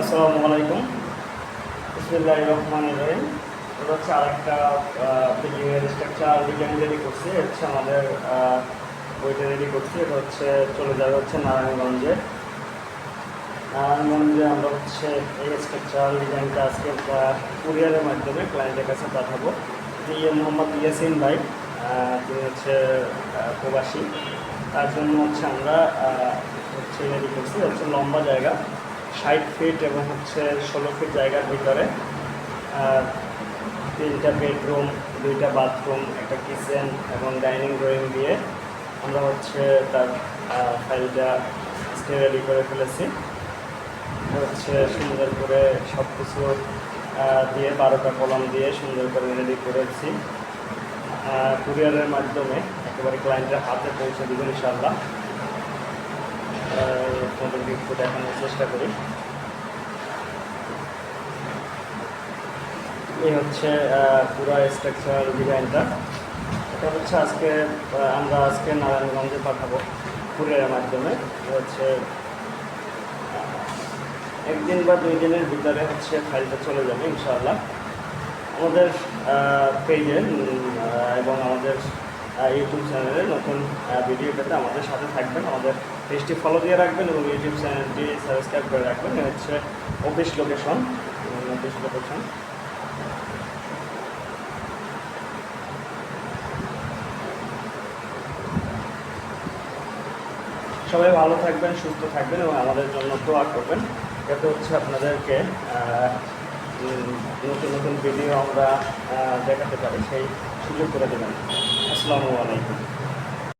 আসসালামু আলাইকুম। বিসমিল্লাহির রহমানির রহিম। এটা হচ্ছে আরেকটা বিল্ডিংয়ের স্ট্রাকচার ডিজাইন রেডি করছি। এটা হচ্ছে আমাদের বইটা রেডি করছি। এটা হচ্ছে চলে যাবে হচ্ছে নারায়ণগঞ্জে। নারায়ণগঞ্জে আমরা হচ্ছে এই স্ট্রাকচার ডিজাইনটা আজকে কুরিয়ারের মাধ্যমে ক্লায়েন্টের কাছে পাঠাবো। মোহাম্মদ ইয়াসিন ভাই, তিনি হচ্ছে প্রবাসী। তার জন্য হচ্ছে আমরা হচ্ছে রেডি করছি। হচ্ছে লম্বা জায়গা 60 ফিট এবং হচ্ছে 16 ফিট জায়গার ভিতরে 3টা বেডরুম, 2টা বাথরুম, একটা কিচেন এবং ডাইনিং ড্রয়িং দিয়ে আমরা হচ্ছে তার ফাইলটা আজকে রেডি করে ফেলেছি। হচ্ছে সুন্দর করে সব কিছু দিয়ে 12টা কলম দিয়ে সুন্দর করে রেডি করেছি। কুরিয়ারের মাধ্যমে একেবারে ক্লায়েন্টের হাতে পৌঁছে দেবেন ইনশাআল্লাহ। তোমাদেরকে একটু দেখানোর চেষ্টা করি। এই হচ্ছে পুরো স্ট্রাকচার ডিজাইনটা। এটা হচ্ছে আমরা আজকে নারায়ণগঞ্জে পাঠাবো কুরিয়ারের মাধ্যমে। হচ্ছে 1 দিন বা 2 দিনের ভিতরে হচ্ছে ফাইলটা চলে যাবে ইনশাআল্লাহ। আমাদের পেজে এবং আমাদের ইউটিউব চ্যানেলে নতুন ভিডিও পেতে আমাদের সাথে থাকবেন। আমাদের পেজটি ফলো দিয়ে রাখবেন এবং ইউটিউব চ্যানেলটি সাবস্ক্রাইব করে রাখবেন। এটা হচ্ছে অফিস লোকেশন। সবাই ভালো থাকবেন, সুস্থ থাকবেন এবং আমাদের জন্য দোয়া করবেন, যাতে হচ্ছে আপনাদেরকে নতুন নতুন ভিডিও আমরা দেখাতে পারি, সেই সুযোগ করে দেবেন। আসসালামু আলাইকুম।